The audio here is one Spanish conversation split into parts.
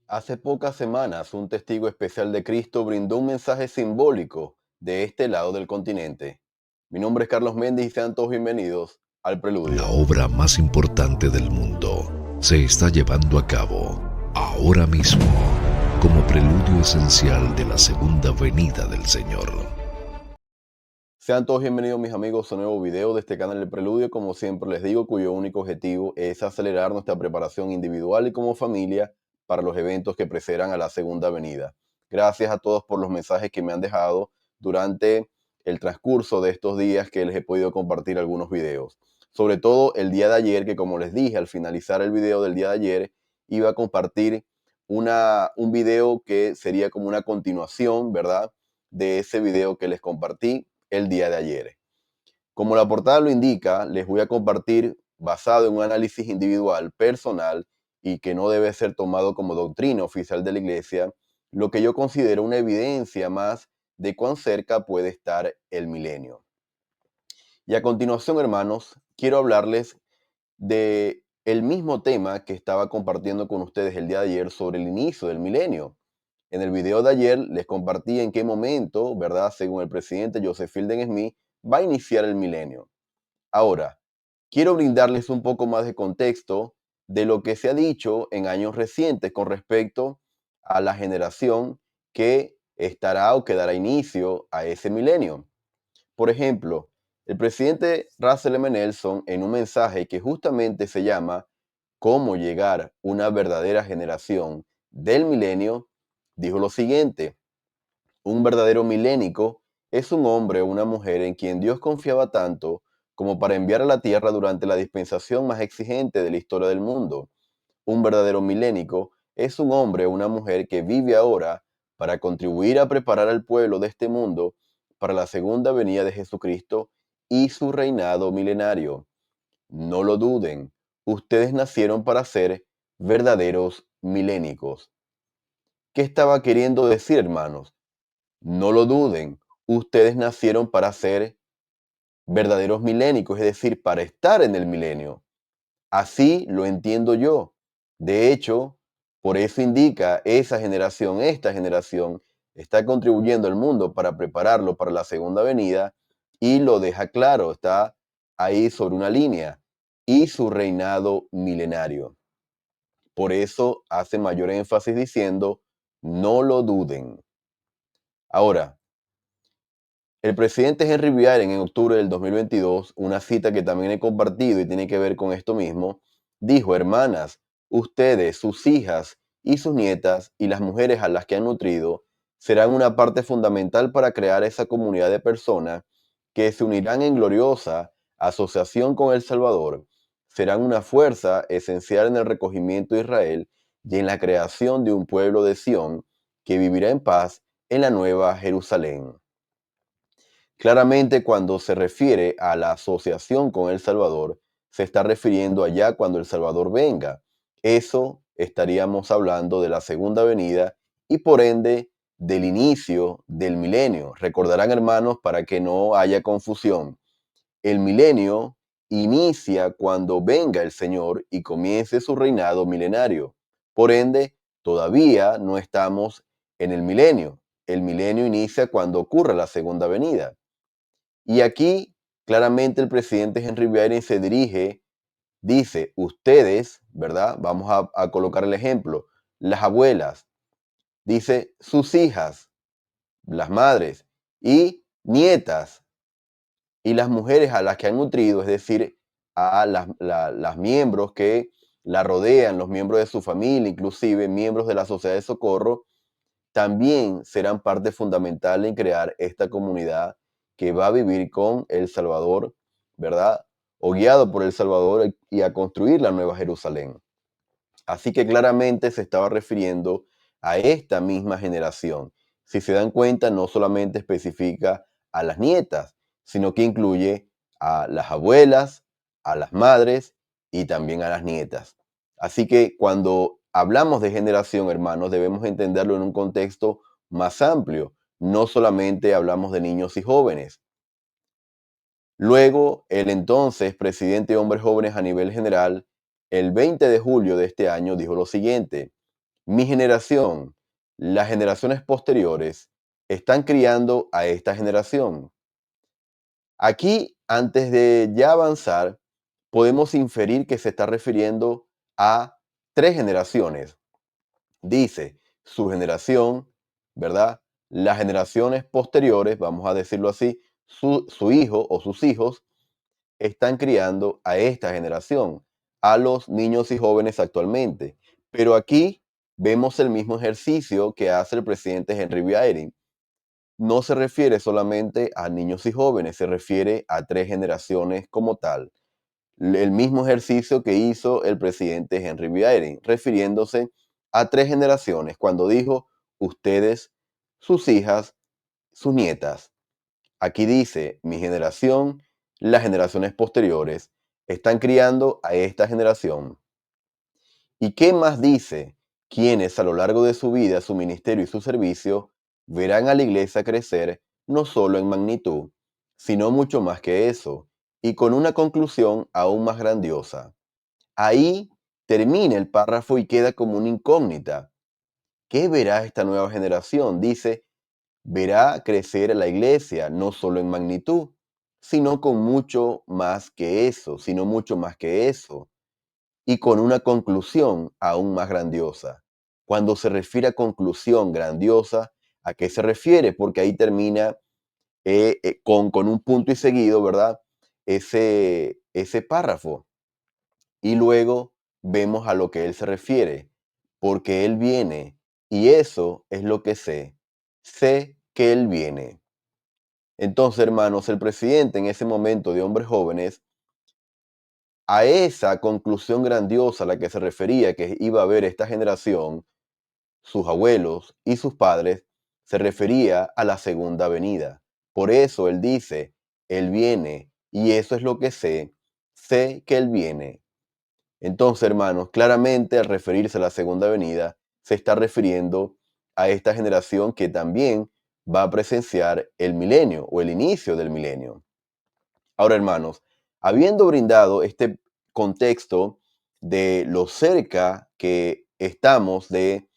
Hace pocas semanas, un testigo especial de Cristo brindó un mensaje simbólico de este lado del continente. Mi nombre es Carlos Méndez y sean todos bienvenidos al La Preludio. obra más importante del mundo se está llevando a cabo ahora mismo como preludio esencial de la segunda venida del Señor. Sean todos bienvenidos mis amigos a un nuevo video de este canal El Preludio, como siempre les digo, cuyo único objetivo es acelerar nuestra preparación individual y como familia para los eventos que precederán a la segunda venida. Gracias a todos por los mensajes que me han dejado durante el transcurso de estos días que les he podido compartir algunos videos. Sobre todo el día de ayer, que como les dije al finalizar el video del día de ayer, iba a compartir un video que sería como una continuación, ¿verdad? De ese video que les compartí el día de ayer. Como la portada lo indica, les voy a compartir, basado en un análisis individual, personal, y que no debe ser tomado como doctrina oficial de la Iglesia, lo que yo considero una evidencia más de cuán cerca puede estar el milenio. Y a continuación, hermanos, quiero hablarles de el mismo tema que estaba compartiendo con ustedes el día de ayer sobre el inicio del milenio. En el video de ayer les compartí en qué momento, ¿verdad? Según el presidente Joseph Fielding Smith, va a iniciar el milenio. Ahora, quiero brindarles un poco más de contexto de lo que se ha dicho en años recientes con respecto a la generación que estará o que dará inicio a ese milenio. Por ejemplo, el presidente Russell M. Nelson, en un mensaje que justamente se llama Cómo llegar una verdadera generación del milenio, dijo lo siguiente: un verdadero milénico es un hombre o una mujer en quien Dios confiaba tanto como para enviar a la tierra durante la dispensación más exigente de la historia del mundo. Un verdadero milénico es un hombre o una mujer que vive ahora para contribuir a preparar al pueblo de este mundo para la segunda venida de Jesucristo y su reinado milenario. No lo duden, ustedes nacieron para ser verdaderos milénicos. ¿Qué estaba queriendo decir, hermanos? No lo duden, ustedes nacieron para ser verdaderos milénicos, es decir, para estar en el milenio. Así lo entiendo yo. De hecho, por eso indica esta generación está contribuyendo al mundo para prepararlo para la segunda venida y lo deja claro, está ahí sobre una línea y su reinado milenario. Por eso hace mayor énfasis diciendo, no lo duden. Ahora, el presidente Henry Biden en octubre del 2022, una cita que también he compartido y tiene que ver con esto mismo, dijo: hermanas, ustedes, sus hijas y sus nietas y las mujeres a las que han nutrido serán una parte fundamental para crear esa comunidad de personas que se unirán en gloriosa asociación con el Salvador. Serán una fuerza esencial en el recogimiento de Israel y en la creación de un pueblo de Sión que vivirá en paz en la nueva Jerusalén. Claramente, cuando se refiere a la asociación con El Salvador, se está refiriendo allá cuando El Salvador venga. Eso estaríamos hablando de la segunda venida y por ende del inicio del milenio. Recordarán, hermanos, para que no haya confusión, el milenio inicia cuando venga el Señor y comience su reinado milenario. Por ende, todavía no estamos en el milenio. El milenio inicia cuando ocurra la segunda venida. Y aquí claramente el presidente Henry Biden se dirige, dice, ustedes, ¿verdad? Vamos a colocar el ejemplo, las abuelas, dice, sus hijas, las madres y nietas y las mujeres a las que han nutrido, es decir, a las miembros que la rodean, los miembros de su familia, inclusive miembros de la sociedad de socorro, también serán parte fundamental en crear esta comunidad que va a vivir con El Salvador, ¿verdad? O guiado por El Salvador y a construir la Nueva Jerusalén. Así que claramente se estaba refiriendo a esta misma generación. Si se dan cuenta, no solamente especifica a las nietas, sino que incluye a las abuelas, a las madres y también a las nietas. Así que cuando hablamos de generación, hermanos, debemos entenderlo en un contexto más amplio. No solamente hablamos de niños y jóvenes. Luego, el entonces presidente de Hombres Jóvenes a nivel general, el 20 de julio de este año, dijo lo siguiente: Mi generación, las generaciones posteriores, están criando a esta generación. Aquí, antes de ya avanzar, podemos inferir que se está refiriendo a tres generaciones. Dice su generación, ¿verdad? Las generaciones posteriores, vamos a decirlo así, su hijo o sus hijos están criando a esta generación, a los niños y jóvenes actualmente. Pero aquí vemos el mismo ejercicio que hace el presidente Henry Biden. No se refiere solamente a niños y jóvenes, se refiere a tres generaciones como tal. El mismo ejercicio que hizo el presidente Henry Biden, refiriéndose a tres generaciones, cuando dijo ustedes, sus hijas, sus nietas. Aquí dice, mi generación, las generaciones posteriores, están criando a esta generación. ¿Y qué más dice? Quienes a lo largo de su vida, su ministerio y su servicio verán a la iglesia crecer no solo en magnitud, sino mucho más que eso, y con una conclusión aún más grandiosa. Ahí termina el párrafo y queda como una incógnita. ¿Qué verá esta nueva generación? Dice, verá crecer la iglesia no solo en magnitud, sino con mucho más que eso, sino mucho más que eso y con una conclusión aún más grandiosa. Cuando se refiere a conclusión grandiosa, ¿a qué se refiere? Porque ahí termina con un punto y seguido, ¿verdad? Ese párrafo. Y luego vemos a lo que él se refiere, porque él viene, y eso es lo que sé. Sé que él viene. Entonces, hermanos, el presidente en ese momento de hombres jóvenes a esa conclusión grandiosa a la que se refería, que iba a haber esta generación, sus abuelos y sus padres, se refería a la segunda venida. Por eso él dice, Él viene, y eso es lo que sé que Él viene. Entonces, hermanos, claramente al referirse a la segunda venida, se está refiriendo a esta generación que también va a presenciar el milenio o el inicio del milenio. Ahora, hermanos, habiendo brindado este contexto de lo cerca que estamos de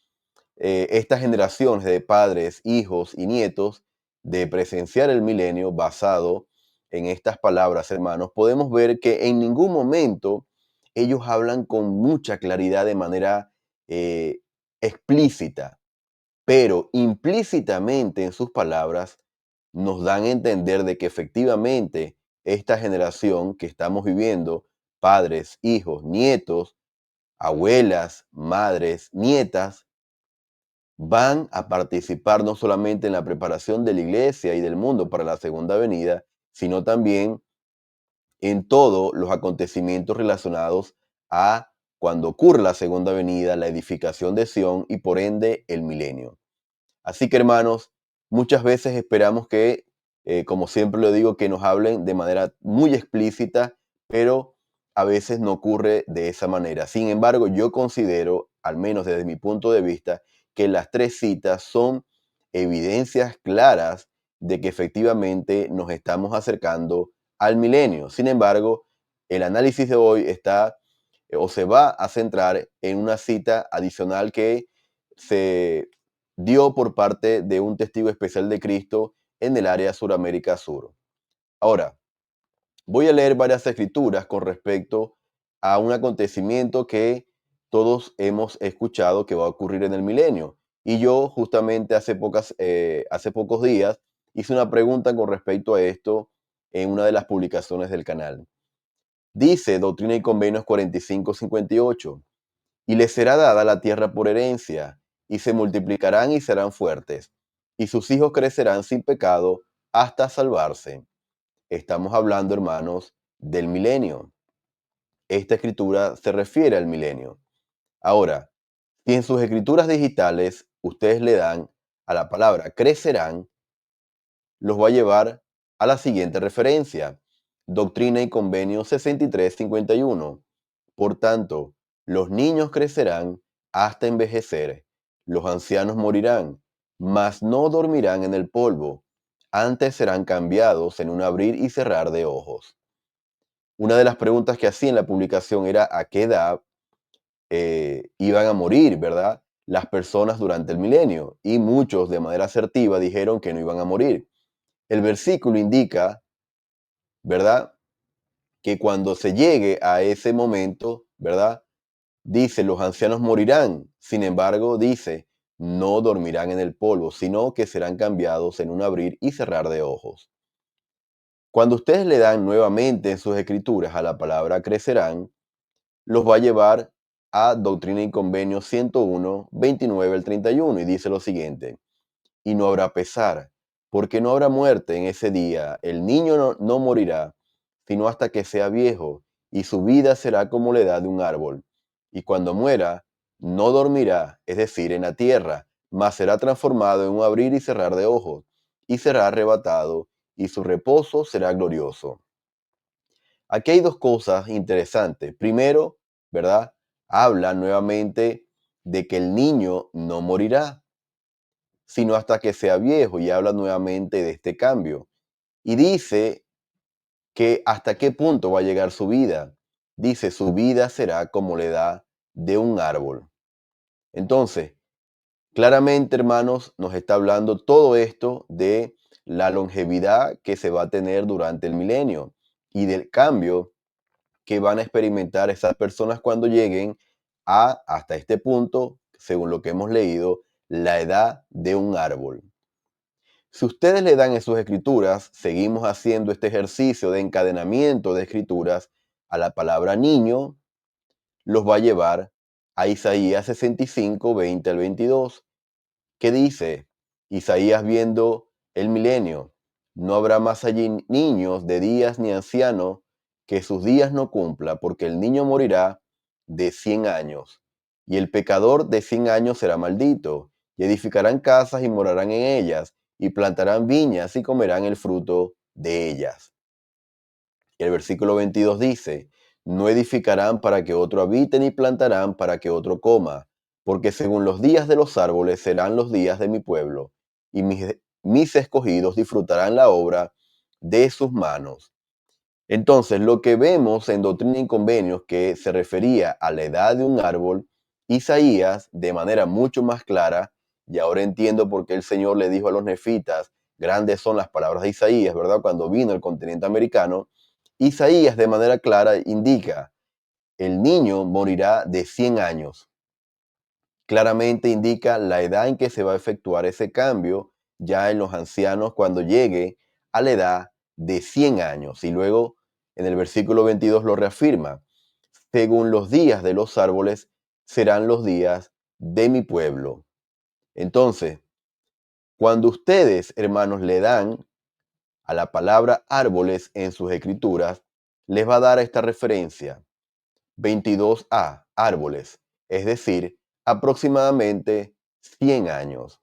estas generaciones de padres, hijos y nietos de presenciar el milenio basado en estas palabras, hermanos, podemos ver que en ningún momento ellos hablan con mucha claridad de manera eh, explícita, pero implícitamente en sus palabras nos dan a entender de que efectivamente esta generación que estamos viviendo, padres, hijos, nietos, abuelas, madres, nietas, van a participar no solamente en la preparación de la iglesia y del mundo para la segunda venida, sino también en todos los acontecimientos relacionados a cuando ocurre la segunda venida, la edificación de Sión y por ende el milenio. Así que hermanos, muchas veces esperamos que, como siempre lo digo, que nos hablen de manera muy explícita, pero a veces no ocurre de esa manera. Sin embargo, yo considero, al menos desde mi punto de vista, que las tres citas son evidencias claras de que efectivamente nos estamos acercando al milenio. Sin embargo, el análisis de hoy está o se va a centrar en una cita adicional que se dio por parte de un testigo especial de Cristo en el área Suramérica Sur. Ahora, voy a leer varias escrituras con respecto a un acontecimiento que todos hemos escuchado que va a ocurrir en el milenio. Y yo justamente hace pocos días hice una pregunta con respecto a esto en una de las publicaciones del canal. Dice Doctrina y Convenios 45:58, y les será dada la tierra por herencia, y se multiplicarán y serán fuertes, y sus hijos crecerán sin pecado hasta salvarse. Estamos hablando, hermanos, del milenio. Esta escritura se refiere al milenio. Ahora, si en sus escrituras digitales ustedes le dan a la palabra crecerán, los va a llevar a la siguiente referencia. Doctrina y Convenio 63:51. Por tanto, los niños crecerán hasta envejecer, los ancianos morirán, mas no dormirán en el polvo, antes serán cambiados en un abrir y cerrar de ojos. Una de las preguntas que hacía en la publicación era a qué edad iban a morir, ¿verdad? las personas durante el milenio y muchos de manera asertiva dijeron que no iban a morir. El versículo indica, ¿verdad?, que cuando se llegue a ese momento, ¿verdad?, dice, los ancianos morirán. Sin embargo, dice, no dormirán en el polvo, sino que serán cambiados en un abrir y cerrar de ojos. Cuando ustedes le dan nuevamente en sus escrituras a la palabra crecerán, los va a llevar a Doctrina y Convenio 101, 29 al 31, y dice lo siguiente: y no habrá pesar, porque no habrá muerte en ese día. El niño no morirá, sino hasta que sea viejo, y su vida será como la edad de un árbol. Y cuando muera, no dormirá, es decir, en la tierra, mas será transformado en un abrir y cerrar de ojos, y será arrebatado, y su reposo será glorioso. Aquí hay dos cosas interesantes. Primero, ¿verdad? Habla nuevamente de que el niño no morirá, sino hasta que sea viejo, y habla nuevamente de este cambio. Y dice que hasta qué punto va a llegar su vida. Dice, su vida será como la edad de un árbol. Entonces, claramente, hermanos, nos está hablando todo esto de la longevidad que se va a tener durante el milenio y del cambio que van a experimentar esas personas cuando lleguen hasta este punto, según lo que hemos leído, la edad de un árbol. Si ustedes le dan en sus escrituras, seguimos haciendo este ejercicio de encadenamiento de escrituras a la palabra niño, los va a llevar a Isaías 65, 20 al 22, que dice, Isaías viendo el milenio, no habrá más allí niños de días ni ancianos que sus días no cumpla, porque el niño morirá de 100 años, y el pecador de 100 años será maldito, y edificarán casas y morarán en ellas, y plantarán viñas y comerán el fruto de ellas. Y el versículo 22 dice, no edificarán para que otro habite, ni plantarán para que otro coma, porque según los días de los árboles serán los días de mi pueblo, y mis escogidos disfrutarán la obra de sus manos. Entonces, lo que vemos en Doctrina y Convenios, que se refería a la edad de un árbol, Isaías, de manera mucho más clara, y ahora entiendo por qué el Señor le dijo a los nefitas, grandes son las palabras de Isaías, ¿verdad? Cuando vino al continente americano, Isaías de manera clara indica, el niño morirá de 100 años. Claramente indica la edad en que se va a efectuar ese cambio ya en los ancianos cuando llegue a la edad de 100 años. Y luego en el versículo 22 lo reafirma, según los días de los árboles serán los días de mi pueblo. Entonces, cuando ustedes, hermanos, le dan a la palabra árboles en sus escrituras, les va a dar esta referencia, 22a, árboles, es decir, aproximadamente 100 años.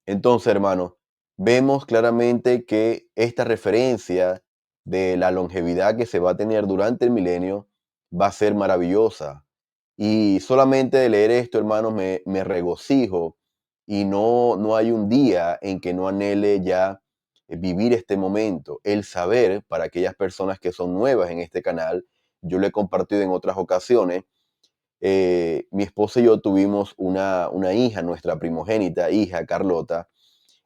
Entonces, hermanos, vemos claramente que esta referencia de la longevidad que se va a tener durante el milenio va a ser maravillosa. Y solamente de leer esto, hermanos, me regocijo y no hay un día en que no anhele ya vivir este momento. El saber, para aquellas personas que son nuevas en este canal, yo lo he compartido en otras ocasiones, mi esposa y yo tuvimos una hija, nuestra primogénita hija, Carlota.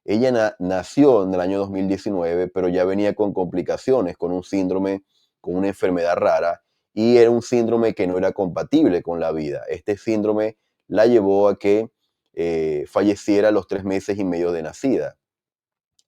Ella nació en el año 2019, pero ya venía con complicaciones, con un síndrome, con una enfermedad rara, y era un síndrome que no era compatible con la vida. Este síndrome la llevó a que falleciera a los 3 meses y medio de nacida.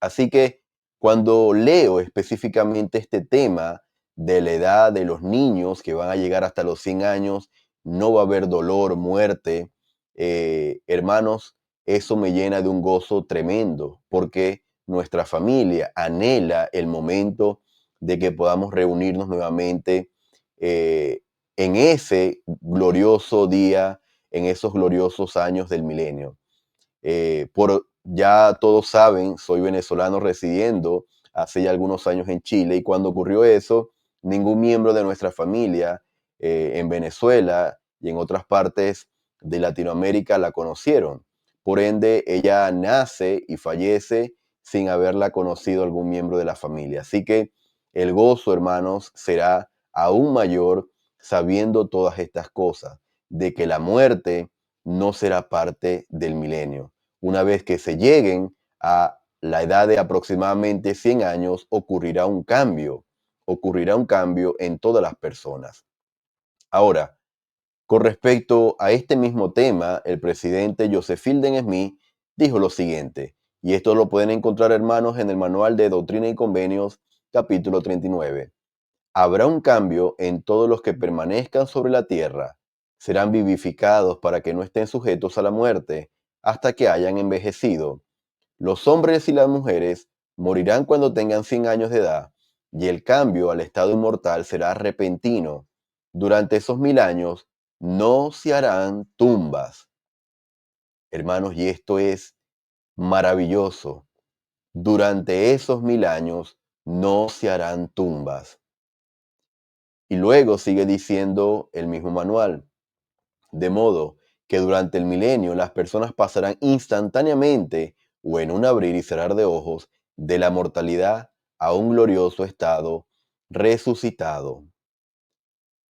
Así que cuando leo específicamente este tema de la edad de los niños que van a llegar hasta los 100 años, no va a haber dolor, muerte, hermanos, eso me llena de un gozo tremendo, porque nuestra familia anhela el momento de que podamos reunirnos nuevamente eh, en ese glorioso día, en esos gloriosos años del milenio. Ya todos saben, soy venezolano residiendo hace ya algunos años en Chile, y cuando ocurrió eso, ningún miembro de nuestra familia en Venezuela y en otras partes de Latinoamérica la conocieron. Por ende, ella nace y fallece sin haberla conocido algún miembro de la familia. Así que el gozo, hermanos, será aún mayor sabiendo todas estas cosas, de que la muerte no será parte del milenio. Una vez que se lleguen a la edad de aproximadamente 100 años, ocurrirá un cambio en todas las personas. Ahora, con respecto a este mismo tema, el presidente Joseph Fielding Smith dijo lo siguiente, y esto lo pueden encontrar, hermanos, en el Manual de Doctrina y Convenios, capítulo 39. Habrá un cambio en todos los que permanezcan sobre la tierra. Serán vivificados para que no estén sujetos a la muerte hasta que hayan envejecido. Los hombres y las mujeres morirán cuando tengan 100 años de edad, y el cambio al estado inmortal será repentino. Durante esos 1000 años no se harán tumbas. Hermanos, y esto es maravilloso. Durante esos 1000 años no se harán tumbas. Y luego sigue diciendo el mismo manual, de modo que durante el milenio las personas pasarán instantáneamente o en un abrir y cerrar de ojos de la mortalidad a un glorioso estado resucitado.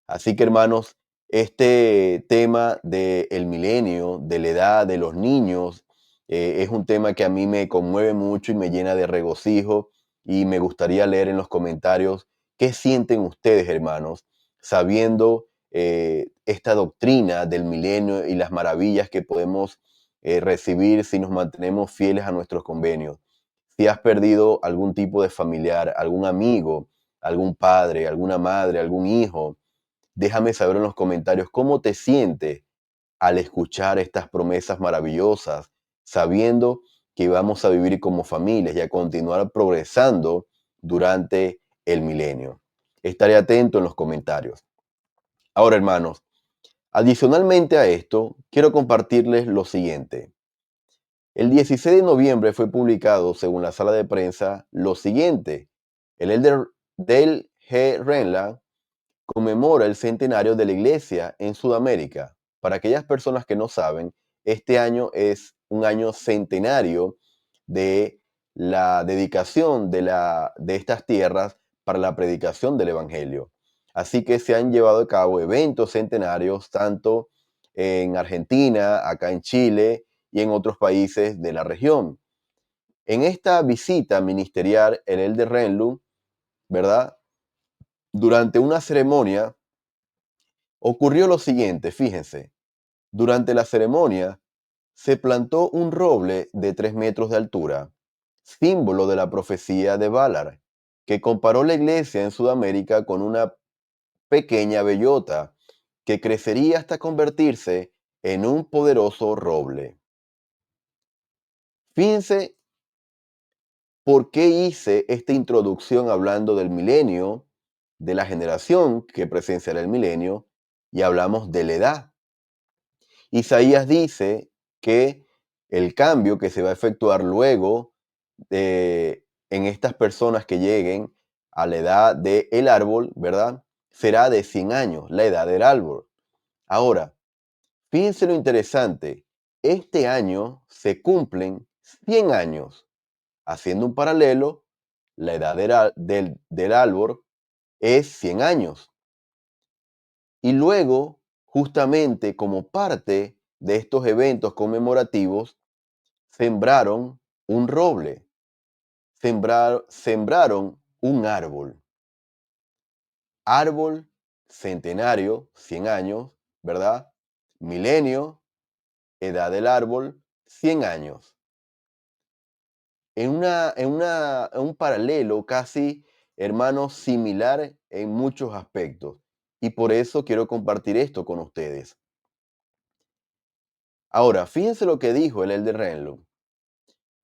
Así que, hermanos, este tema del milenio, de la edad de los niños, es un tema que a mí me conmueve mucho y me llena de regocijo, y me gustaría leer en los comentarios qué sienten ustedes, hermanos, sabiendo esta doctrina del milenio y las maravillas que podemos recibir si nos mantenemos fieles a nuestros convenios. Si has perdido algún tipo de familiar, algún amigo, algún padre, alguna madre, algún hijo, déjame saber en los comentarios cómo te sientes al escuchar estas promesas maravillosas, sabiendo que vamos a vivir como familias y a continuar progresando durante el milenio. Estaré atento en los comentarios. Ahora, hermanos, adicionalmente a esto, quiero compartirles lo siguiente. El 16 de noviembre fue publicado, según la sala de prensa, lo siguiente. El elder Dale G. Renland conmemora el centenario de la Iglesia en Sudamérica. Para aquellas personas que no saben, este año es un año centenario de la dedicación de estas tierras para la predicación del Evangelio. Así que se han llevado a cabo eventos centenarios tanto en Argentina, acá en Chile y en otros países de la región. En esta visita ministerial, el elder Renlu, ¿verdad? Durante una ceremonia ocurrió lo siguiente, fíjense. Durante la ceremonia se plantó un roble de 3 metros de altura, símbolo de la profecía de Balaam, que comparó la iglesia en Sudamérica con una pequeña bellota que crecería hasta convertirse en un poderoso roble. Fíjense por qué hice esta introducción hablando del milenio, de la generación que presenciará el milenio, y hablamos de la edad. Isaías dice que el cambio que se va a efectuar luego en estas personas que lleguen a la edad del árbol, ¿verdad? Será de 100 años, la edad del árbol. Ahora, fíjense lo interesante. Este año se cumplen 100 años. Haciendo un paralelo, la edad del árbol es 100 años. Y luego, justamente como parte de estos eventos conmemorativos, sembraron un roble, sembraron un árbol. Árbol centenario, 100 años, ¿verdad? Milenio, edad del árbol, 100 años. En un paralelo casi, hermanos, similar en muchos aspectos. Y por eso quiero compartir esto con ustedes. Ahora, fíjense lo que dijo el elder Renlo.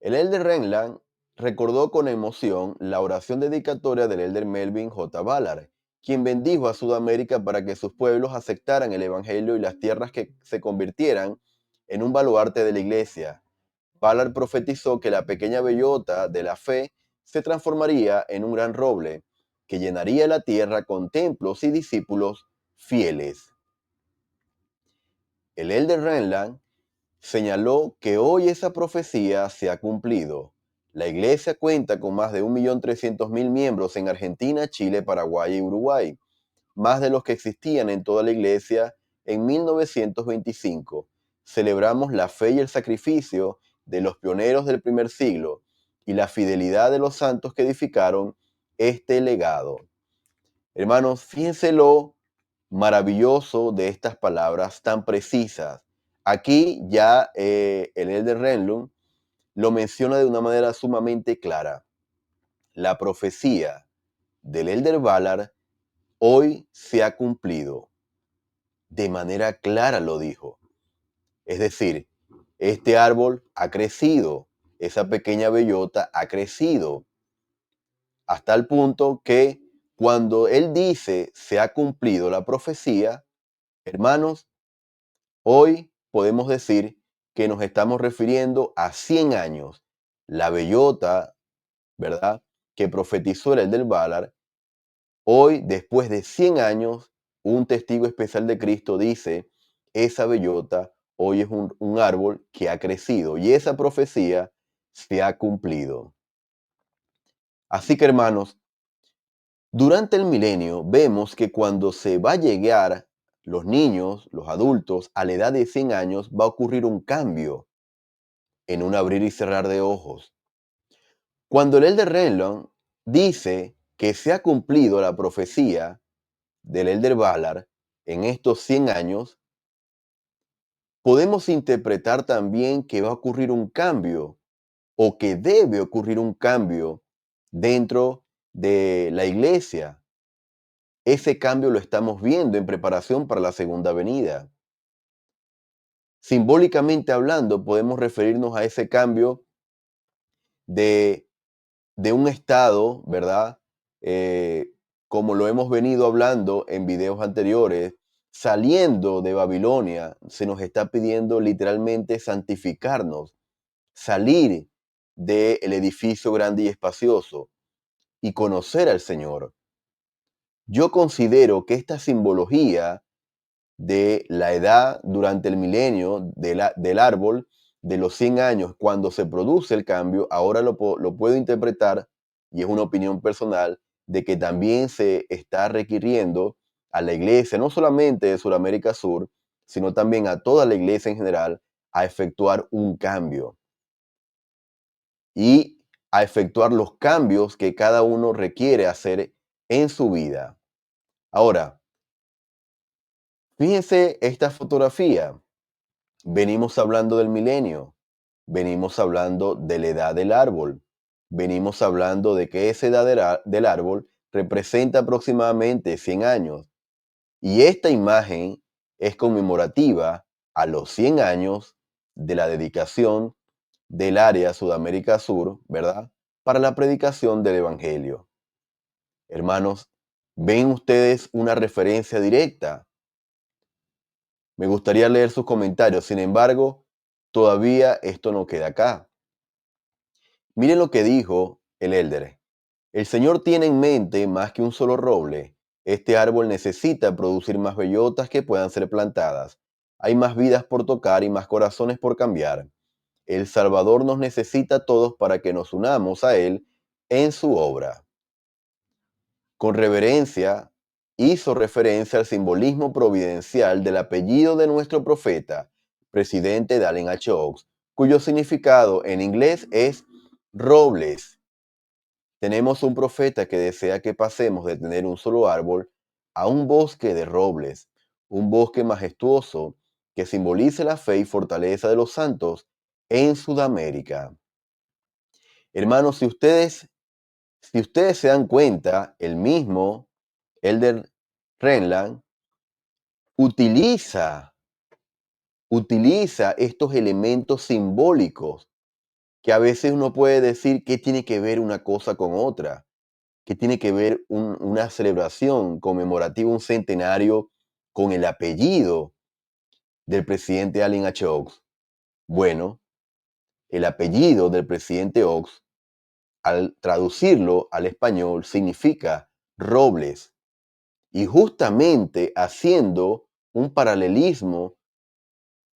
El elder Renland recordó con emoción la oración dedicatoria del elder Melvin J. Ballard, quien bendijo a Sudamérica para que sus pueblos aceptaran el evangelio y las tierras que se convirtieran en un baluarte de la iglesia. Ballard profetizó que la pequeña bellota de la fe se transformaría en un gran roble que llenaría la tierra con templos y discípulos fieles. El elder Renland señaló que hoy esa profecía se ha cumplido. La iglesia cuenta con más de 1.300.000 miembros en Argentina, Chile, Paraguay y Uruguay, más de los que existían en toda la iglesia en 1925. celebramos la fe y el sacrificio de los pioneros del primer siglo y la fidelidad de los santos que edificaron este legado. Hermanos, fíjense lo maravilloso de estas palabras tan precisas. Aquí ya el Elder Renlund lo menciona de una manera sumamente clara. La profecía del Elder Ballard hoy se ha cumplido. De manera clara lo dijo. Es decir, este árbol ha crecido, esa pequeña bellota ha crecido, hasta el punto que cuando él dice se ha cumplido la profecía, hermanos, hoy podemos decir que nos estamos refiriendo a 100 años. La bellota, ¿verdad?, que profetizó el del Ballard, hoy, después de 100 años, un testigo especial de Cristo dice, esa bellota hoy es un árbol que ha crecido y esa profecía se ha cumplido. Así que, hermanos, durante el milenio vemos que cuando se va a llegar los niños, los adultos, a la edad de 100 años, va a ocurrir un cambio en un abrir y cerrar de ojos. Cuando el Elder Renlund dice que se ha cumplido la profecía del Elder Ballard en estos 100 años, podemos interpretar también que va a ocurrir un cambio o que debe ocurrir un cambio dentro de la iglesia. Ese cambio lo estamos viendo en preparación para la segunda venida. Simbólicamente hablando, podemos referirnos a ese cambio de, de un estado, ¿verdad? Como lo hemos venido hablando en videos anteriores, saliendo de Babilonia, se nos está pidiendo literalmente santificarnos, salir del edificio grande y espacioso y conocer al Señor. Yo considero que esta simbología de la edad durante el milenio del árbol, de los 100 años, cuando se produce el cambio, ahora lo puedo interpretar, y es una opinión personal, de que también se está requiriendo a la iglesia, no solamente de Sudamérica Sur, sino también a toda la iglesia en general, a efectuar un cambio y a efectuar los cambios que cada uno requiere hacer en su vida. Ahora, fíjense esta fotografía. Venimos hablando del milenio, venimos hablando de la edad del árbol, venimos hablando de que esa edad del árbol representa aproximadamente 100 años. Y esta imagen es conmemorativa a los 100 años de la dedicación del área Sudamérica Sur, ¿verdad?, para la predicación del Evangelio. Hermanos, ¿ven ustedes una referencia directa? Me gustaría leer sus comentarios, sin embargo, todavía esto no queda acá. Miren lo que dijo el Elder. El Señor tiene en mente más que un solo roble. Este árbol necesita producir más bellotas que puedan ser plantadas. Hay más vidas por tocar y más corazones por cambiar. El Salvador nos necesita a todos para que nos unamos a Él en su obra. Con reverencia, hizo referencia al simbolismo providencial del apellido de nuestro profeta, presidente Dallin H. Oaks, cuyo significado en inglés es robles. Tenemos un profeta que desea que pasemos de tener un solo árbol a un bosque de robles, un bosque majestuoso que simbolice la fe y fortaleza de los santos en Sudamérica. Hermanos, si ustedes se dan cuenta, el mismo Elder Renland utiliza estos elementos simbólicos que a veces uno puede decir qué tiene que ver una cosa con otra, qué tiene que ver una celebración conmemorativa, un centenario con el apellido del presidente Dallin H. Oaks. Bueno, el apellido del presidente Oaks, al traducirlo al español, significa robles. Y justamente haciendo un paralelismo,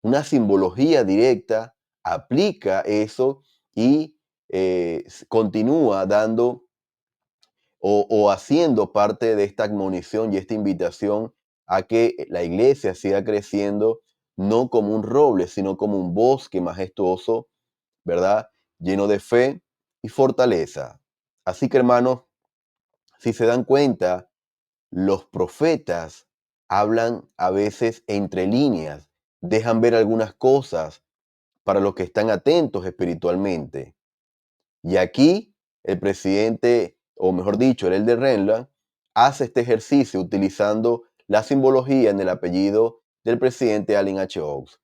una simbología directa, aplica eso y continúa dando o haciendo parte de esta admonición y esta invitación a que la iglesia siga creciendo no como un roble, sino como un bosque majestuoso, ¿verdad? Lleno de fe y fortaleza. Así que, hermanos, si se dan cuenta, los profetas hablan a veces entre líneas, dejan ver algunas cosas para los que están atentos espiritualmente. Y aquí el presidente, o mejor dicho, el Elder Renland, hace este ejercicio utilizando la simbología en el apellido del presidente Allen H. Oaks.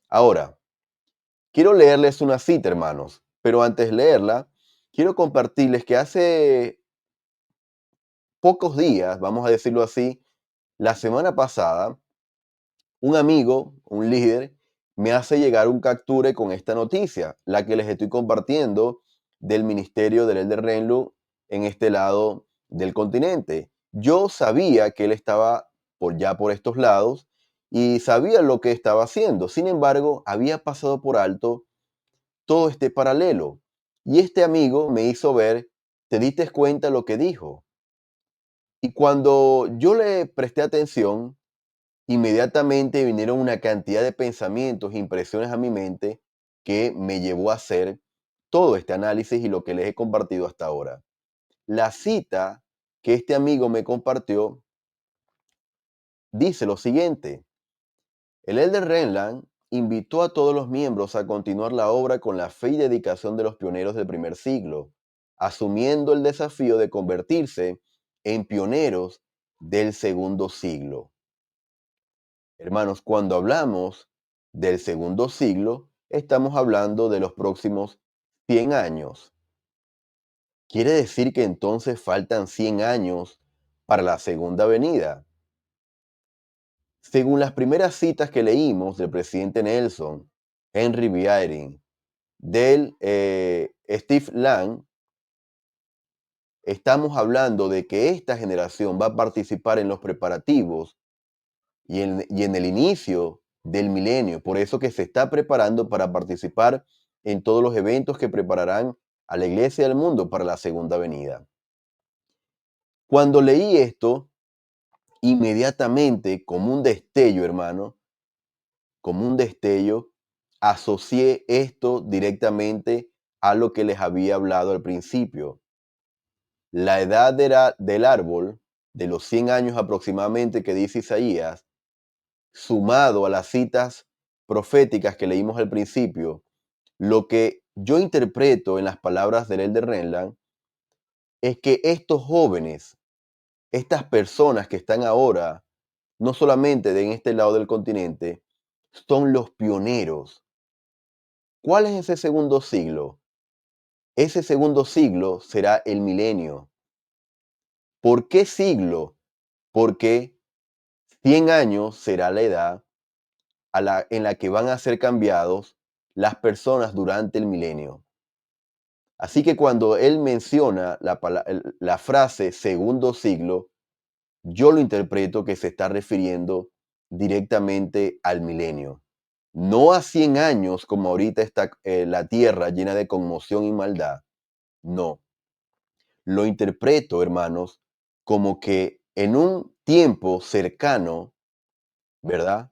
Ahora, quiero leerles una cita, hermanos, pero antes de leerla, quiero compartirles que hace pocos días, vamos a decirlo así, la semana pasada, un amigo, un líder, me hace llegar un capture con esta noticia, la que les estoy compartiendo del ministerio del Elder Renlu en este lado del continente. Yo sabía que él estaba por estos lados y sabía lo que estaba haciendo. Sin embargo, había pasado por alto todo este paralelo. Y este amigo me hizo ver, ¿te diste cuenta lo que dijo? Y cuando yo le presté atención, inmediatamente vinieron una cantidad de pensamientos, impresiones a mi mente que me llevó a hacer todo este análisis y lo que les he compartido hasta ahora. La cita que este amigo me compartió dice lo siguiente: el Elder Renland invitó a todos los miembros a continuar la obra con la fe y dedicación de los pioneros del primer siglo, asumiendo el desafío de convertirse en pioneros del segundo siglo. Hermanos, cuando hablamos del segundo siglo, estamos hablando de los próximos 100 años. Quiere decir que entonces faltan 100 años para la segunda venida. Según las primeras citas que leímos del presidente Nelson, Henry B. Eyring, del Steve Lang, estamos hablando de que esta generación va a participar en los preparativos y en el inicio del milenio. Por eso que se está preparando para participar en todos los eventos que prepararán a la iglesia del mundo para la segunda venida. Cuando leí esto, inmediatamente, como un destello, hermano, como un destello, asocié esto directamente a lo que les había hablado al principio. La edad del árbol, de los 100 años aproximadamente que dice Isaías, sumado a las citas proféticas que leímos al principio, lo que yo interpreto en las palabras del Elder Renland es que estos jóvenes, estas personas que están ahora, no solamente en este lado del continente, son los pioneros. ¿Cuál es ese segundo siglo? Ese segundo siglo será el milenio. ¿Por qué siglo? Porque 100 años será la edad en la que van a ser cambiados las personas durante el milenio. Así que cuando él menciona la frase segundo siglo, yo lo interpreto que se está refiriendo directamente al milenio. No a 100 años como ahorita está la tierra llena de conmoción y maldad. No. Lo interpreto, hermanos, como que en un tiempo cercano, ¿verdad?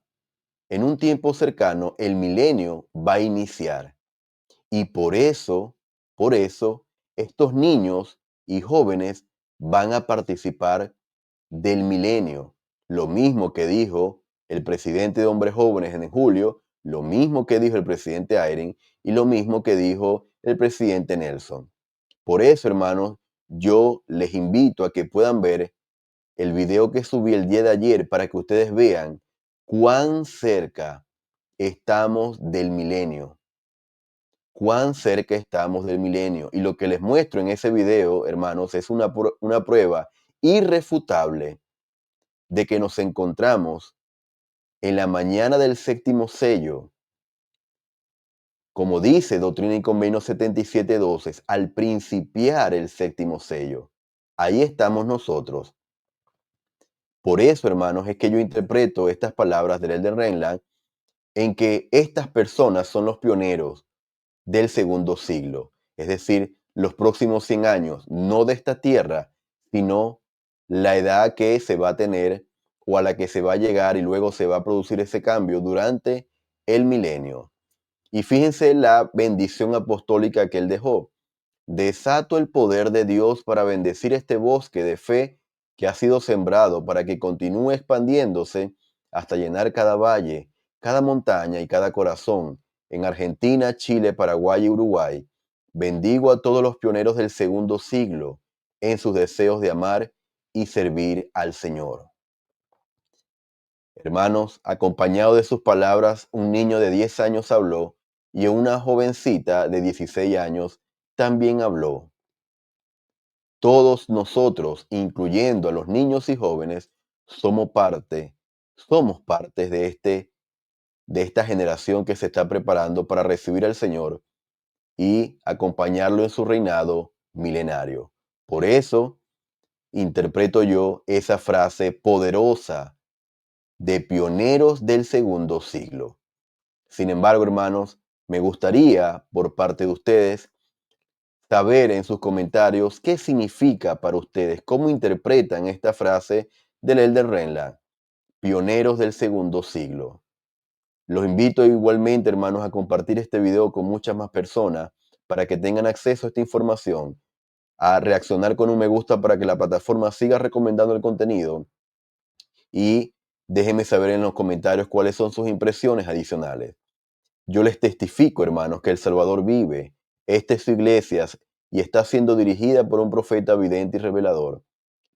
En un tiempo cercano, el milenio va a iniciar. Y por eso, estos niños y jóvenes van a participar del milenio. Lo mismo que dijo el presidente de Hombres Jóvenes en julio, lo mismo que dijo el presidente Eyring y lo mismo que dijo el presidente Nelson. Por eso, hermanos, yo les invito a que puedan ver el video que subí el día de ayer para que ustedes vean cuán cerca estamos del milenio. Cuán cerca estamos del milenio. Y lo que les muestro en ese video, hermanos, es una prueba irrefutable de que nos encontramos en la mañana del séptimo sello, como dice Doctrina y Convenio 77:12, al principiar el séptimo sello. Ahí estamos nosotros. Por eso, hermanos, es que yo interpreto estas palabras del Elder Renland en que estas personas son los pioneros del segundo siglo, es decir, los próximos 100 años, no de esta tierra, sino la edad que se va a tener o a la que se va a llegar y luego se va a producir ese cambio durante el milenio. Y fíjense la bendición apostólica que él dejó. Desato el poder de Dios para bendecir este bosque de fe que ha sido sembrado para que continúe expandiéndose hasta llenar cada valle, cada montaña y cada corazón en Argentina, Chile, Paraguay y Uruguay. Bendigo a todos los pioneros del segundo siglo en sus deseos de amar y servir al Señor. Hermanos, acompañado de sus palabras, un niño de 10 años habló y una jovencita de 16 años también habló. Todos nosotros, incluyendo a los niños y jóvenes, somos partes de esta generación que se está preparando para recibir al Señor y acompañarlo en su reinado milenario. Por eso interpreto yo esa frase poderosa de pioneros del segundo siglo. Sin embargo, hermanos, me gustaría, por parte de ustedes, saber en sus comentarios qué significa para ustedes, cómo interpretan esta frase del Elder Renla, pioneros del segundo siglo. Los invito igualmente, hermanos, a compartir este video con muchas más personas para que tengan acceso a esta información, a reaccionar con un me gusta para que la plataforma siga recomendando el contenido y déjenme saber en los comentarios cuáles son sus impresiones adicionales. Yo les testifico, hermanos, que El Salvador vive. Esta es su iglesia y está siendo dirigida por un profeta vidente y revelador.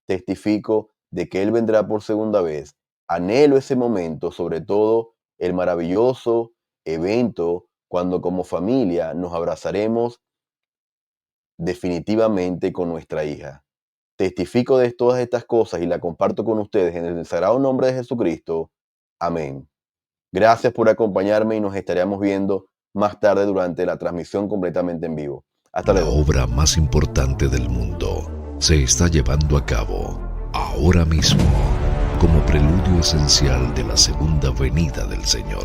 Testifico de que Él vendrá por segunda vez. Anhelo ese momento, sobre todo el maravilloso evento cuando como familia nos abrazaremos definitivamente con nuestra hija. Testifico de todas estas cosas y la comparto con ustedes en el sagrado nombre de Jesucristo. Amén. Gracias por acompañarme y nos estaremos viendo más tarde durante la transmisión completamente en vivo. Hasta La luego. obra más importante del mundo se está llevando a cabo ahora mismo como preludio esencial de la segunda venida del Señor.